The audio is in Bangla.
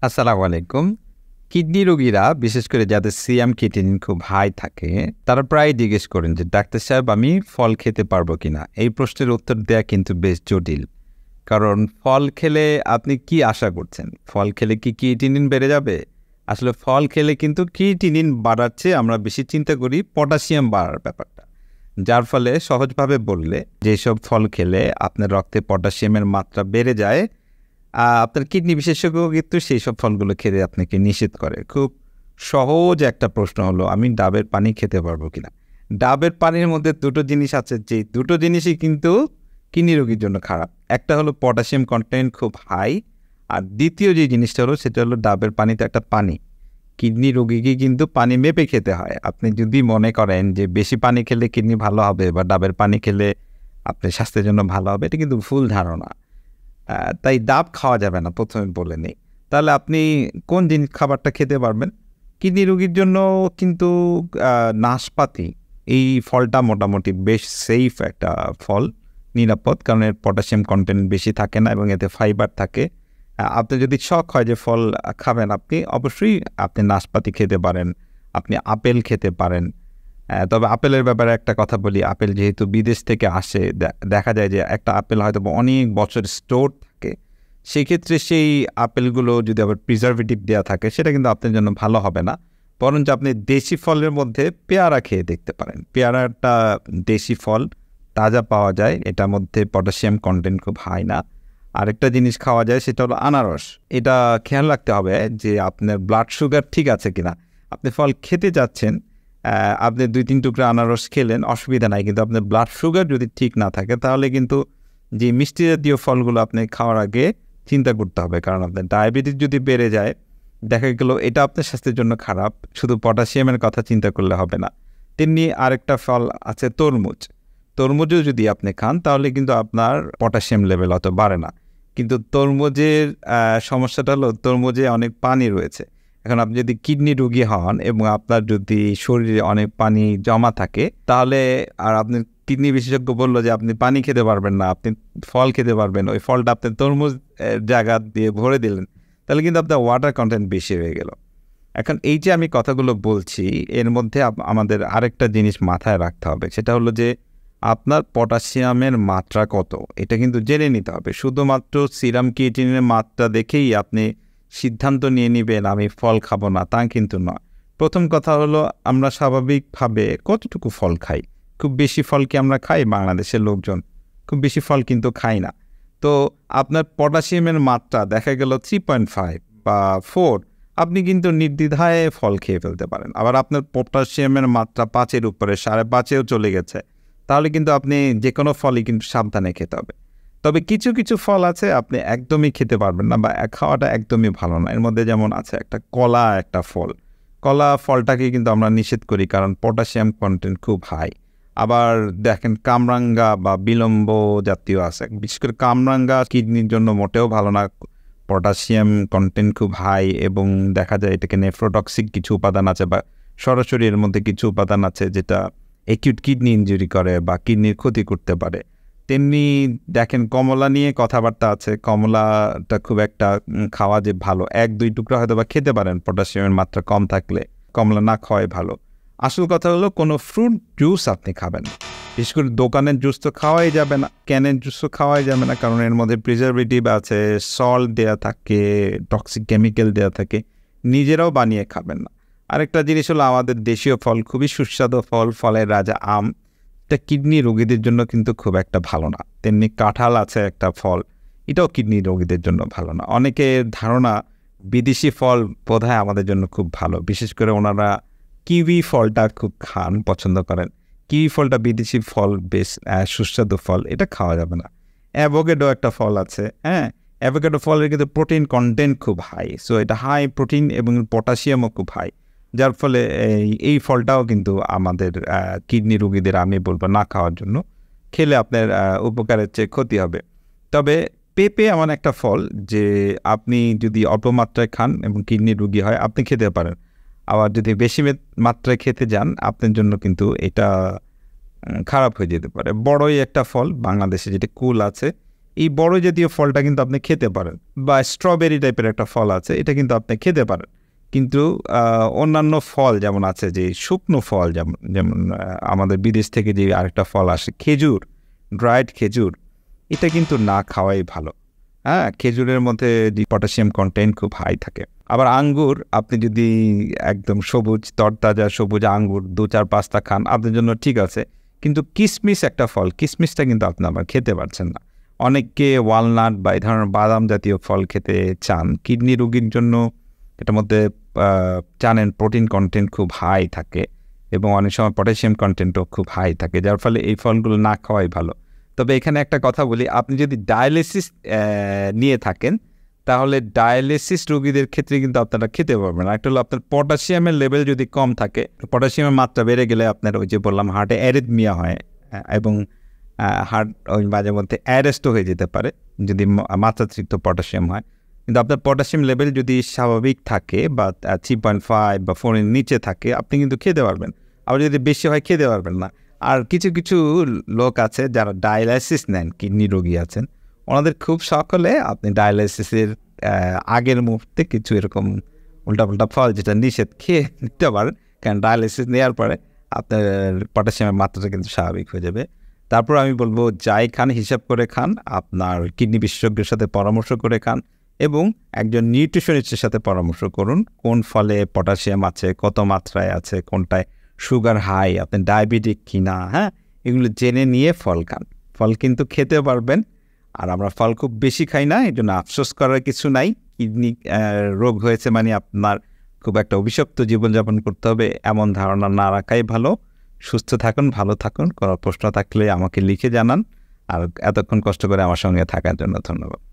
আসসালামু আলাইকুম। কিডনি রোগীরা বিশেষ করে যাদের সিয়াম ক্রিয়েটিনিন খুব হাই থাকে, তারা প্রায় জিজ্ঞেস করেন যে, "ডাক্তার সাহেব আমি ফল খেতে পারবো কিনা?" এই প্রশ্নের উত্তর দেয়া কিন্তু বেশ জটিল। কারণ ফল খেলে আপনি কি আশা করছেন? ফল খেলে কি ক্রিয়েটিনিন বেড়ে যাবে? আসলে ফল খেলে কিন্তু ক্রিয়েটিনিন বাড়ার চেয়ে আমরা বেশি চিন্তা করি পটাশিয়াম বাড়ার ব্যাপারটা। যার ফলে সহজভাবে বললে যেসব ফল খেলে আপনার রক্তে পটাশিয়ামের মাত্রা বেড়ে যায়, আপনার কিডনি বিশেষজ্ঞ কিন্তু সেই সব ফলগুলো খেতে আপনাকে নিষেধ করে। খুব সহজ একটা প্রশ্ন হলো, আমি ডাবের পানি খেতে পারবো কিনা? ডাবের পানির মধ্যে দুটো জিনিস আছে, যে দুটো জিনিসই কিন্তু কিডনি রোগীর জন্য খারাপ। একটা হলো পটাশিয়াম কন্টেন্ট খুব হাই, আর দ্বিতীয় যে জিনিসটা হলো সেটা হলো ডাবের পানিতে একটা পানি। কিডনি রোগীকে কিন্তু পানি মেপে খেতে হয়। আপনি যদি মনে করেন যে বেশি পানি খেলে কিডনি ভালো হবে বা ডাবের পানি খেলে আপনার স্বাস্থ্যের জন্য ভালো হবে, এটা কিন্তু ভুল ধারণা। তাই ডাব খাওয়া যাবে না, ১ম এ বলে নেই। তাহলে আপনি কোন খাবারটা খেতে পারবেন? কিডনি রোগীর জন্য কিন্তু আ নাশপাতি, এই ফলটা মোটামুটি বেশ সেফ একটা ফল, নিরাপদ। কারণ এর পটাশিয়াম কনটেন্ট বেশি থাকে না এবং এতে ফাইবার থাকে। আপনার যদি শখ হয় যে ফল খাবেন আপনি, অবশ্যই আপনি নাশপাতি খেতে পারেন, আপনি আপেল খেতে পারেন। তবে আপেলের ব্যাপারে একটা কথা বলি, আপেল যেহেতু বিদেশ থেকে আসে, দেখা যায় যে একটা আপেল হয়তোবা অনেক বছর স্টোর থাকে। সেক্ষেত্রে সেই আপেলগুলো যদি আবার প্রিজারভেটিভ দেয়া থাকে, সেটা কিন্তু আপনার জন্য ভালো হবে না। বরঞ্চ আপনি দেশি ফলের মধ্যে পেয়ারা খেয়ে দেখতে পারেন। পেয়ারাটা দেশি ফল, তাজা পাওয়া যায়, এটার মধ্যে পটাশিয়াম কনটেন্ট খুব হাই না। আরেকটা জিনিস খাওয়া যায় সেটা হলো আনারস। এটা খেয়াল রাখতে হবে যে আপনার ব্লাড সুগার ঠিক আছে কিনা। আপনি ফল খেতে যাচ্ছেন, আপনি ২-৩ টুকরা আনারস খেলেন, অসুবিধা নাই। কিন্তু আপনার ব্লাড সুগার যদি ঠিক না থাকে, তাহলে কিন্তু যে মিষ্টি জাতীয় ফলগুলো আপনি খাওয়ার আগে চিন্তা করতে হবে। কারণ আপনার ডায়াবেটিস যদি বেড়ে যায়, দেখা গেল এটা আপনার স্বাস্থ্যের জন্য খারাপ। শুধু পটাশিয়ামের কথা চিন্তা করলে হবে না। তেমনি আরেকটা ফল আছে তরমুজ। তরমুজও যদি আপনি খান, তাহলে কিন্তু আপনার পটাশিয়াম লেভেল অত বাড়ে না। কিন্তু তরমুজের সমস্যাটা হলো তরমুজে অনেক পানি রয়েছে। এখন আপনি যদি কিডনি রোগী হন এবং আপনার যদি শরীরে অনেক পানি জমা থাকে, তাহলে আর আপনার কিডনি বিশেষজ্ঞ বলল যে আপনি পানি খেতে পারবেন না, আপনি ফল খেতে পারবেন। ওই ফলটা আপনি তরমুজ জায়গা দিয়ে ভরে দিলেন। তাহলে কিন্তু আপনার ওয়াটার কনটেন্ট বেশি হয়ে গেল। এখন এই যে আমি কথাগুলো বলছি, এর মধ্যে আমাদের আরেকটা জিনিস মাথায় রাখতে হবে। সেটা হলো যে আপনার পটাশিয়ামের মাত্রা কত, এটা কিন্তু জেনে নিতে হবে। শুধুমাত্র সিরাম ক্রিয়েটিনিনের মাত্রা দেখেই আপনি সিদ্ধান্ত নিয়ে নিবেন আমি ফল খাবো না, তা কিন্তু নয়। প্রথম কথা হলো, আমরা স্বাভাবিকভাবে কতটুকু ফল খাই? খুব বেশি ফল কি আমরা খাই? বাংলাদেশের লোকজন খুব বেশি ফল কিন্তু খাই না। তো আপনার পটাশিয়ামের মাত্রা দেখা গেল 3.5 বা 4, আপনি কিন্তু নির্দ্বিধায় ফল খেয়ে ফেলতে পারেন। আবার আপনার পটাশিয়ামের মাত্রা 5 এর উপরে, 5.5-এও চলে গেছে, তাহলে কিন্তু আপনি যেকোনো ফলই কিন্তু সাবধানে খেতে হবে। তবে কিছু, কিছু ফল আছে আপনি একদমই খেতে পারবেন না বা খাওয়াটা একদমই ভালো না। এর মধ্যে যেমন আছে একটা কলা, একটা ফল। কলা ফলটাকে কিন্তু আমরা নিষেধ করি, কারণ পটাশিয়াম কনটেন্ট খুব হাই। আবার দেখেন কামরাঙ্গা বা বিলম্ব জাতীয় আছে। বিশেষ করে কামরাঙ্গা কিডনির জন্য মোটেও ভালো না। পটাশিয়াম কনটেন্ট খুব হাই এবং দেখা যায় এটাকে নেফ্রোটক্সিক কিছু উপাদান আছে বা সরাসরি এর মধ্যে কিছু উপাদান আছে যেটা অ্যাকিউট কিডনি ইনজুরি করে বা কিডনির ক্ষতি করতে পারে। তেমনি দেখেন কমলা নিয়ে কথাবার্তা আছে। কমলাটা খুব একটা খাওয়া যে ভালো, ১-২ টুকরা হয়তো বা খেতে পারেন পটাশিয়ামের মাত্রা কম থাকলে, কমলা না খাওয়াই ভালো। আসল কথা হলো কোনো ফ্রুট জুস আপনি খাবেন না। বিশেষ করে দোকানের জুস তো খাওয়াই যাবে না, ক্যানের জুসও খাওয়াই যাবে না, কারণ এর মধ্যে প্রিজারভেটিভ আছে, সল্ট দেয়া থাকে, টক্সিক কেমিক্যাল দেয়া থাকে। নিজেরাও বানিয়ে খাবেন না। আরেকটা জিনিস হলো আমাদের দেশীয় ফল, খুবই সুস্বাদু ফল, ফলের রাজা আম। এটা কিডনি রোগীদের জন্য কিন্তু খুব একটা ভালো না। তেমনি কাঁঠাল আছে একটা ফল, এটাও কিডনি রোগীদের জন্য ভালো না। অনেকের ধারণা বিদেশি ফল বোধহয় আমাদের জন্য খুব ভালো। বিশেষ করে ওনারা কিউই ফলটা খুব পছন্দ করেন। কিউই ফলটা বিদেশি ফল, বেশ সুস্বাদু ফল, এটা খাওয়া যাবে না। অ্যাভোকাডো একটা ফল আছে, হ্যাঁ? অ্যাভোকাডো ফলের কিন্তু প্রোটিন কনটেন্ট খুব হাই। সো এটা হাই প্রোটিন এবং পটাশিয়ামও খুব হাই। যার ফলে এই ফলটাও কিন্তু আমাদের কিডনি রোগীদের আমি বলব না খাওয়ার জন্য। খেলে আপনার উপকারের চেয়ে ক্ষতি হবে। তবে পেঁপে এমন একটা ফল যে আপনি যদি অল্প মাত্রায় খান এবং কিডনি রোগী হয়, আপনি খেতে পারেন। আবার যদি বেশি মাত্রায় খেতে যান, আপনার জন্য কিন্তু এটা খারাপ হয়ে যেতে পারে। বড়ই একটা ফল, বাংলাদেশে যেটা কুল আছে, এই বড় জাতীয় ফলটা কিন্তু আপনি খেতে পারেন, বা স্ট্রবেরি টাইপের একটা ফল আছে, এটা কিন্তু আপনি খেতে পারেন। কিন্তু অন্যান্য ফল যেমন আছে যে শুকনো ফল, যেমন যেমন আমাদের বিদেশ থেকে যে আরেকটা ফল আসে খেজুর, ড্রাইড খেজুর, এটা কিন্তু না খাওয়াই ভালো। হ্যাঁ, খেজুরের মধ্যে পটাশিয়াম কন্টেন্ট খুব হাই থাকে। আবার আঙ্গুর, আপনি যদি একদম সবুজ তরতাজা সবুজ আঙ্গুর 2-4-5টা খান আপনার জন্য ঠিক আছে, কিন্তু কিশমিশ একটা ফল, কিশমিশটা কিন্তু আপনি আবার খেতে পারছেন না। অনেককে ওয়ালনাট বা এই ধরনের বাদাম জাতীয় ফল খেতে চান, কিডনি রোগীর জন্য এটার মধ্যে জানেন প্রোটিন কন্টেন্ট খুব হাই থাকে এবং অনেক সময় পটাশিয়াম কন্টেন্টও খুব হাই থাকে, যার ফলে এই ফলগুলো না খাওয়াই ভালো। তবে এখানে একটা কথা বলি, আপনি যদি ডায়ালিসিস নিয়ে থাকেন তাহলে ডায়ালিসিস রোগীদের ক্ষেত্রে কিন্তু আপনারা খেতে পারবেন। একটা হলো আপনার পটাশিয়ামের লেভেল যদি কম থাকে, পটাশিয়ামের মাত্রা বেড়ে গেলে আপনার ওই যে বললাম হার্টে অ্যারিথমিয়া হয় এবং হার্ট ওই মাঝে মধ্যে অ্যারেস্টও হয়ে যেতে পারে যদি মাত্রাতিরিক্ত পটাশিয়াম হয়। কিন্তু আপনার পটাশিয়াম লেভেল যদি স্বাভাবিক থাকে বা 3.5 বা 4 এর নিচে থাকে আপনি কিন্তু খেতে পারবেন। আবার যদি বেশি হয় খেতে পারবেন না। আর কিছু কিছু লোক আছে যারা ডায়ালাইসিস নেন, কিডনি রোগী আছেন, ওনাদের খুব শখ হলে আপনি ডায়ালাইসিসের আগের মুহূর্তে কিছু এরকম উল্টাপাল্টা ফল যেটা নিষেধ খেয়ে নিতে পারেন, কারণ ডায়ালাইসিস নেওয়ার পরে আপনার পটাশিয়ামের মাত্রাটা কিন্তু স্বাভাবিক হয়ে যাবে। তারপর আমি বলবো যাই খান হিসাব করে খান, আপনার কিডনি বিশেষজ্ঞের সাথে পরামর্শ করে খান এবং একজন নিউট্রিশনিস্টের সাথে পরামর্শ করুন কোন ফলে পটাশিয়াম আছে, কত মাত্রায় আছে, কোনটায় সুগার হাই, আপনি ডায়াবেটিক কিনা, হ্যাঁ, এগুলো জেনে নিয়ে ফল খান। ফল কিন্তু খেতে পারবেন। আর আমরা ফল খুব বেশি খাই না, এই জন্য আফসোস করার কিছু নাই। কিডনি রোগ হয়েছে মানে আপনার খুব একটা অভিশপ্ত জীবনযাপন করতে হবে এমন ধারণা না রাখাই ভালো। সুস্থ থাকুন, ভালো থাকুন। কোনো প্রশ্ন থাকলে আমাকে লিখে জানান। আর এতক্ষণ কষ্ট করে আমার সঙ্গে থাকার জন্য ধন্যবাদ।